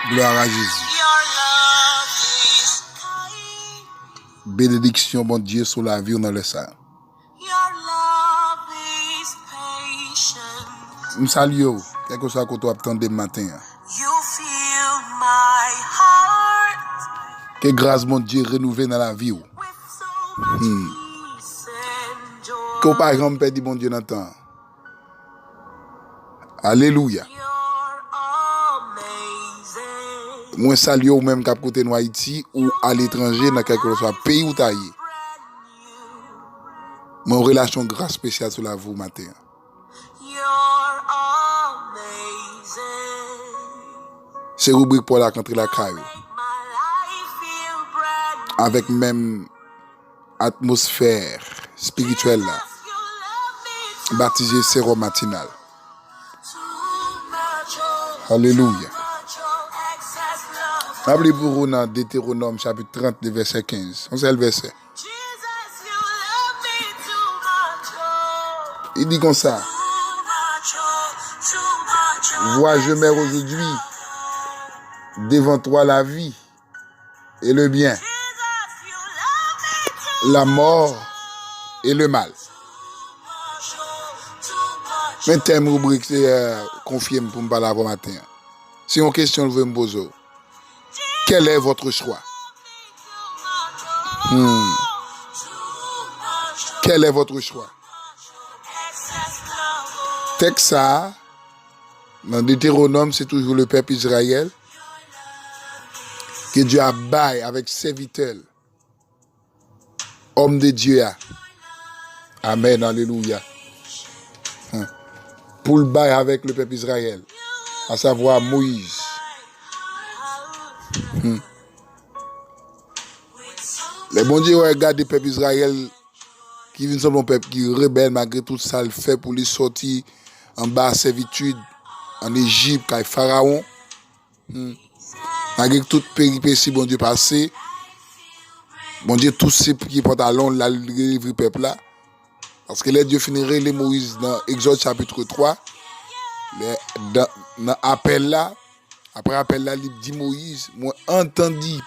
Gloire à Jésus. Bénédiction, bon Dieu, sur la vie dans le sang. Je salue, quel que soit que tu attendez le matin. Que grâce, mon Dieu, renouvelée dans la vie. Que par exemple, perdre, mon Dieu, dans le temps. Alléluia. Moi, salue ou même cap côté de Haïti ou à l'étranger, dans quel que soit pays ou taillé. Mon relation grâce spéciale sur la vous matin. C'est rubrique pour la contre la caille. Avec même atmosphère spirituelle là. Baptisé sérum matinal. Alléluia. Rappelez pour vous dans Deutéronome chapitre 30 verset 15. On sait le verset. Il dit comme ça. Vois, je mets aujourd'hui devant toi la vie et le bien, la mort et le mal. Mais thème rubrique c'est confirme pour me parler avant matin. Si une question veut me poser, quel est votre choix? Quel est votre choix? Texte ça, dans Deutéronome, c'est toujours le peuple Israël que Dieu a baillé avec serviteurs, homme de Dieu. Amen, alléluia. Pour le bail avec le peuple Israël, à savoir Moïse. Les bons dieux regardent le peuple Israël qui vient sur un peuple qui est rebelle malgré tout ça le fait pour les sortir en bas servitude en Égypte avec Pharaon. Malgré toute péripétie bon Dieu passé, bon Dieu tous ces petits pantalons la livre peuple là. Parce que les dieux finirait les Moïse dans Exode chapitre 3. Dans appel là, après appel là, il dit Moïse, moi entendu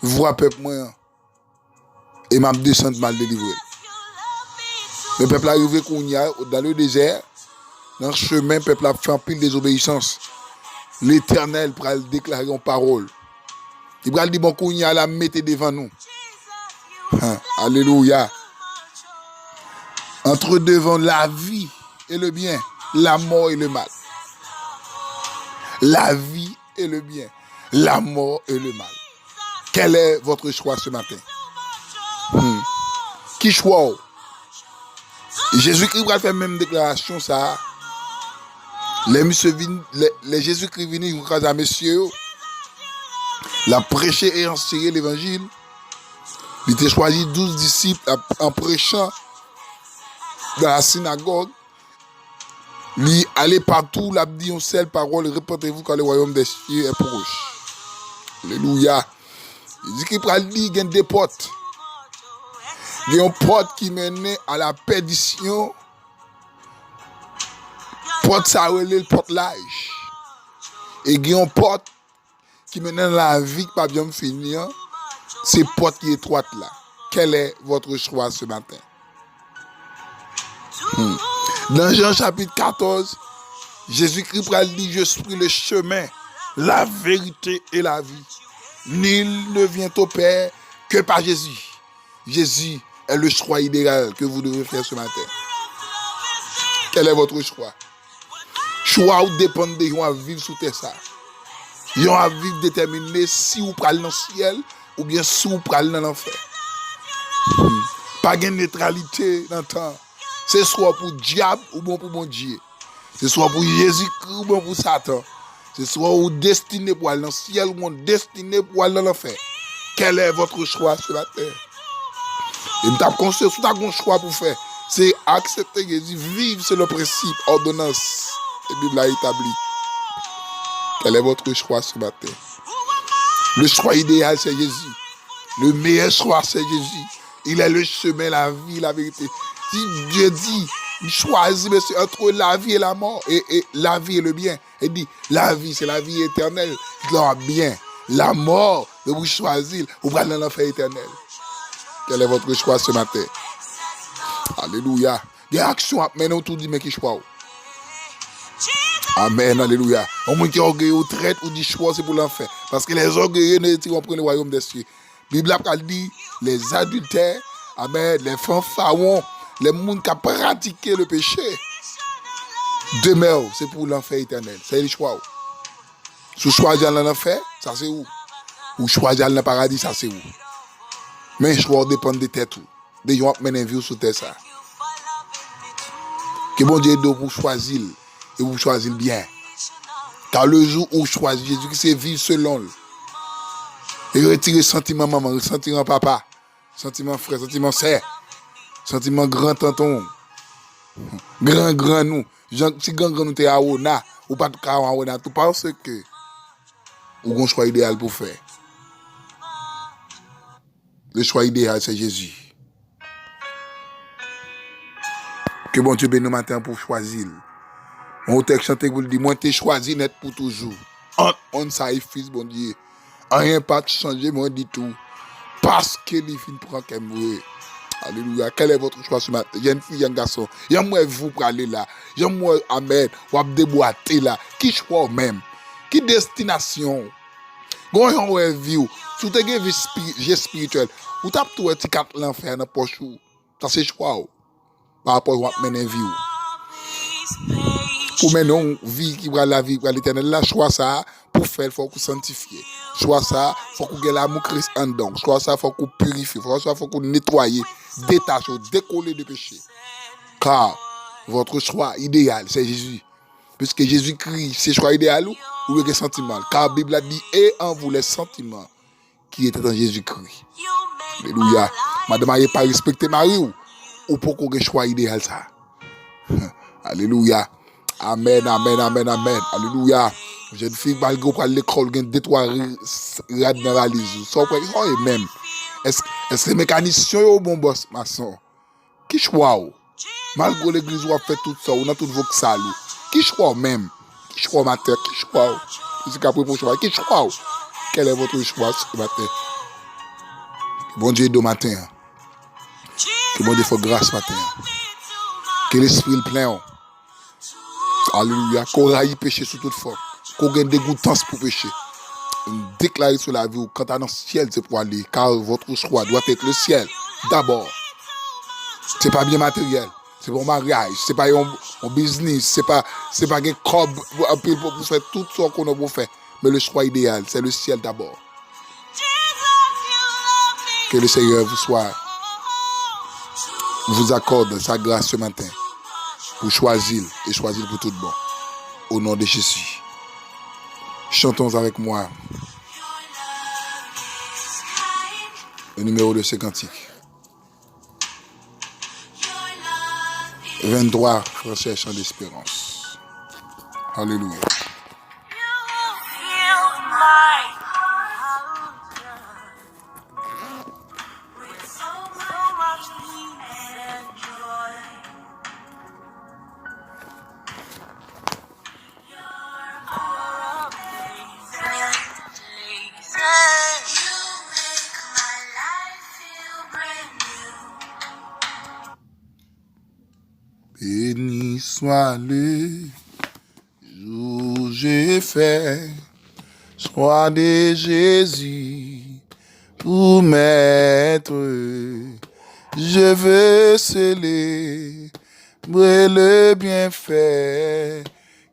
voix peuple moi et m'a descendre mal délivré. Le peuple arrivé dans le désert, dans le chemin, le peuple a fait un pile désobéissance. L'Éternel va le déclarer en parole. Il va dire bon Kounia la mettez devant nous. Alléluia. Entre devant la vie et le bien, la mort et le mal. La vie et le bien, la mort et le mal. Quel est votre choix ce matin? Qui choix? Jésus-Christ va faire même déclaration ça. Les Jésus-Christ venu à messieurs, la prêcher et enseigner l'évangile. Il a choisi 12 disciples en prêchant dans la synagogue. Il allait partout, il a dit une seule parole, répétez-vous quand le royaume des cieux est proche. Alléluia. Il dit qu'il prend il y a des portes. Il y a une porte qui mène à la perdition. Porte ça relève le porte l'âge. Et il y a une porte qui mène à la vie qui pas bien finir. C'est porte qui est étroite là. Quel est votre choix ce matin? Dans Jean chapitre 14, Jésus-Christ dit, je suis le chemin, la vérité et la vie. Nul ne vient au Père que par Jésus. Jésus est le choix idéal que vous devez faire ce matin. Quel est votre choix? Choix ou dépend de gens à vivre sous terre ça. Ils ont à vivre déterminé si vous prenez dans le ciel ou bien si vous prenez dans l'enfer. Pas de neutralité dans le temps. C'est soit pour diable ou bon pour mon Dieu. C'est soit pour Jésus-Christ ou bon pour Satan. C'est soit ou destiné pour aller dans le ciel ou mon destiné pour aller dans l'enfer. Quel est votre choix ce matin? Et nous avons construit tout un choix pour faire. C'est accepter Jésus, vivre, c'est le principe, ordonnance. Et la Bible a établi. Quel est votre choix ce matin? Le choix idéal, c'est Jésus. Le meilleur choix, c'est Jésus. Il est le chemin, la vie, la vérité. Si Dieu dit, Il choisit, monsieur, entre la vie et la mort. Et la vie et le bien. Il dit, la vie, c'est la vie éternelle. Il dit, bien. La mort, vous choisissez, vous allez dans l'enfer éternel. Quel est votre choix ce matin? Alléluia. Il y a action à mener autour du mais qui choix. Amen, alléluia. Au moins qui est orgueilleux ou traite ou dit choix, c'est pour l'enfer. Parce que les orgueilleux ne tirent pas le royaume des cieux. La Bible a dit, les adultères, amen, les fanfarons, les gens qui ont pratiqué le péché, demeurent, c'est pour l'enfer éternel. C'est le choix. Si vous choisissez dans l'enfer, ça c'est où? Ou choisissez dans le paradis, ça c'est où? Mais le choix dépend de tête. Des gens qui mènent une vie sur terre. Ça. Que bon Dieu aide pour choisir. Et vous choisissez bien. Car le jour où vous choisissez Jésus, c'est vivre selon lui. Et retirer sentiment maman, sentiment papa, sentiment frère, sentiment sœur, sentiment grand tonton, grand nous. Si grand nous t'es à Ona, ou pas de cas à Ona, tout parce que vous avez un choix idéal pour faire. Le choix idéal, c'est Jésus. Que bon Dieu bénisse matin pour choisir. Mon texte chanté vous le dit, moi t'es choisi net pour toujours. On s'aille fils bon Dieu. Rien pas changer, moi dit tout. Parce que les filles prennent qu'elle mourir. Alléluia. Quel est votre choix ce matin? Il y a une fille, un garçon. Il y a moi vous pour aller là. Il y a moi amen. Ou à déboîter là. Qui choix même? Qui destination? Quand on a une vie, si tu as une vie spirituelle, ou tu as tout petit quatre l'enfer dans la poche. Ça c'est choix. Par rapport à mener vie. Pour mener une vie qui va la vie pour l'éternel, là, choix ça, pour faire, il faut qu'on sanctifie. Choix ça, il faut qu'on ait l'amour Christ en dedans. Choix ça, il faut qu'on purifie. Choix ça, il faut qu'on nettoie, détache, décoller de péché. Car votre choix idéal, c'est Jésus. Puisque Jésus-Christ, c'est choix idéal ou le sentiment. Car la Bible a dit, et en vous les sentiments qui étaient dans Jésus-Christ. Alléluia. Madame, elle n'a pas respecté Marie ou pour qu'on ait choix idéal ça. Alléluia. Amen, amen, amen, amen. Alléluia. Jeune fille, malgré pour l'école, il y a deux, trois rades dans la lise. Ça, c'est même. Est-ce que les mécaniciens sont bon boss, maçon? Qui choix? Malgré l'église, on a fait tout ça, on a tout vos salles. Qui choix même? Qui choix matin? Qui choix? Qui choix? Quel est votre choix ce matin? Bon Dieu, de matin. Que bon Dieu fasse grâce matin. Que l'esprit le plein. Alléluia. Qu'on raille péché sous toute forme. Qu'on gagne dégoûtance pour pécher. Déclarer sur la vie, quand dans le ciel, c'est pour aller. Car votre choix doit être le ciel. D'abord. C'est pas bien matériel. C'est pour mariage. C'est pas un business. C'est pas un cob pour faire tout ce qu'on a pour faire. Mais le choix idéal, c'est le ciel d'abord. Que le Seigneur vous accorde sa grâce ce matin pour choisir et choisir pour tout bon. Au nom de Jésus. Chantons avec moi le numéro de ce cantique. 23, Français chant d'espérance. Alléluia. Béni soit le jour j'ai fait, soit de Jésus pour maître. Je veux célébrer le bienfait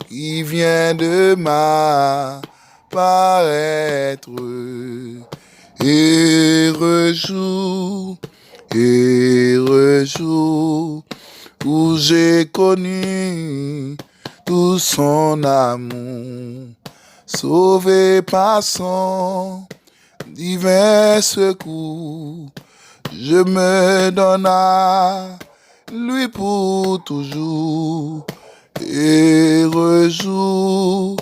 qui vient de m'apparaître. Heureux jour où j'ai connu tout son amour, sauvé par son divin secours. Je me donne à lui pour toujours. Heureux jour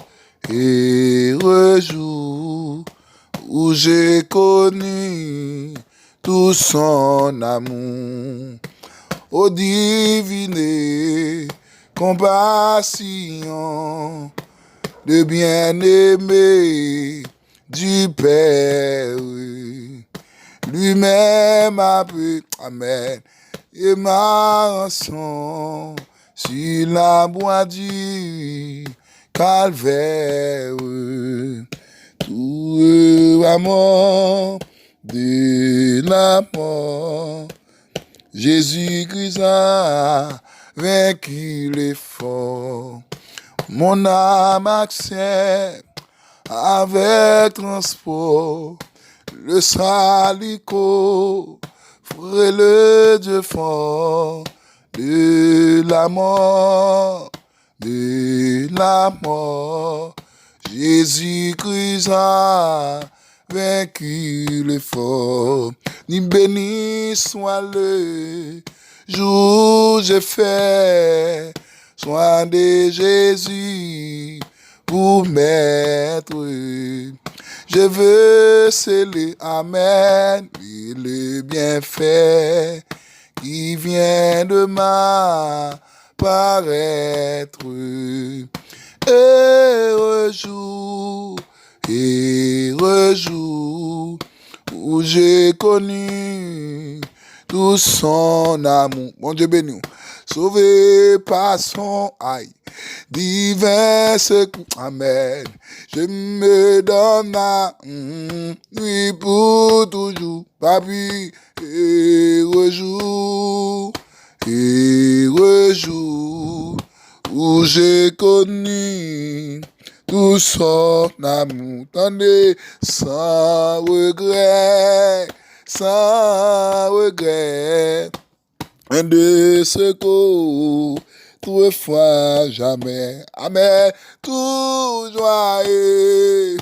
où j'ai connu tout son amour. ô divine compassion de bien-aimé du Père. Lui-même a pris, amen, et ma rançon sur la bois du calvaire. Tout amour de la mort, Jésus-Christ a vaincu l'effort. Mon âme accepte avec transport le salico, frère le Dieu fort de la mort, Jésus-Christ a vaincu l'effort. Ni béni soit le jour j'ai fait soin de Jésus pour maître. Je veux sceller, amen, le bienfait qui vient de m'apparaître. Heureux jour où j'ai connu tout son amour. Mon Dieu béni, sauvé par son aïe, divin secours, amen. Je me donne à lui pour toujours, papi, heureux jour où j'ai connu tout son amour, tendez, sans regret, un de secours, toutefois jamais, amen, tout joyeux,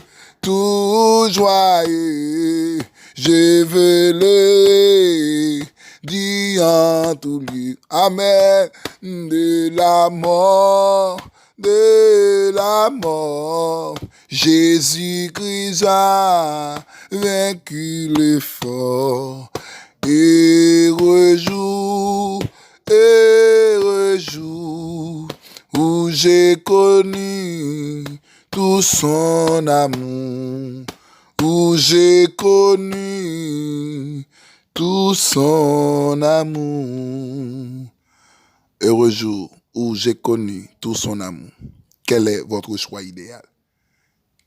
je veux le dire en tout lieu, amen, de la mort, Jésus-Christ a vaincu l'effort. Heureux jour où j'ai connu tout son amour, où j'ai connu tout son amour. Heureux jour où j'ai connu tout son amour. Quel est votre choix idéal?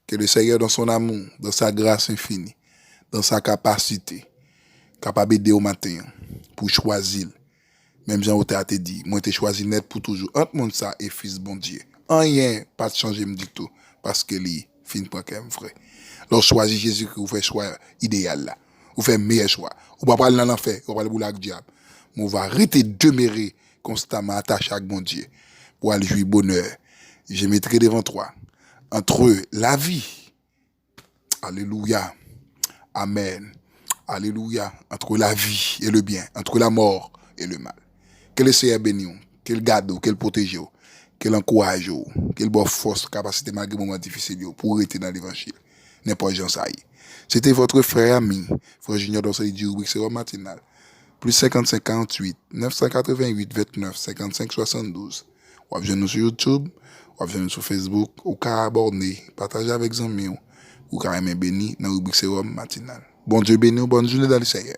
Que le Seigneur, dans son amour, dans sa grâce infinie, dans sa capacité, capable d'aider au matin, pour choisir. Même Jean Oté a te dit, moi t'ai choisi net pour toujours. Entre monde ça et fils bon Dieu. Rien pas de changer me dit tout, parce que lui, fin pas quand même vrai. Lorsque choisit Jésus, vous faites choix idéal là. Vous faites meilleur choix. Vous ne pas aller dans l'enfer, vous ne pas aller avec le diable. Mais vous va arrêter de demeurer constamment attaché à bon Dieu pour aller jouir bonheur. Je mettrai devant toi entre la vie, alléluia, amen, alléluia, entre la vie et le bien, entre la mort et le mal. Que le Seigneur bénisse, qu'il garde, qu'il protège, qu'il encourage, qu'il bonne force, capacité malgré les moments difficiles pour rester dans l'évangile. N'importe quoi ça. C'était votre frère ami, frère Junior dans ce du rubrique Sérum matinal. Plus 55 48 988 29 55 72. Ou avez nous sur YouTube, ou avez nous sur Facebook, ou qu'à abonner, partager avec les amis, ou carrément béni dans le rubrique Sérum matinal. Bon Dieu béni, bonne journée dans le Seigneur.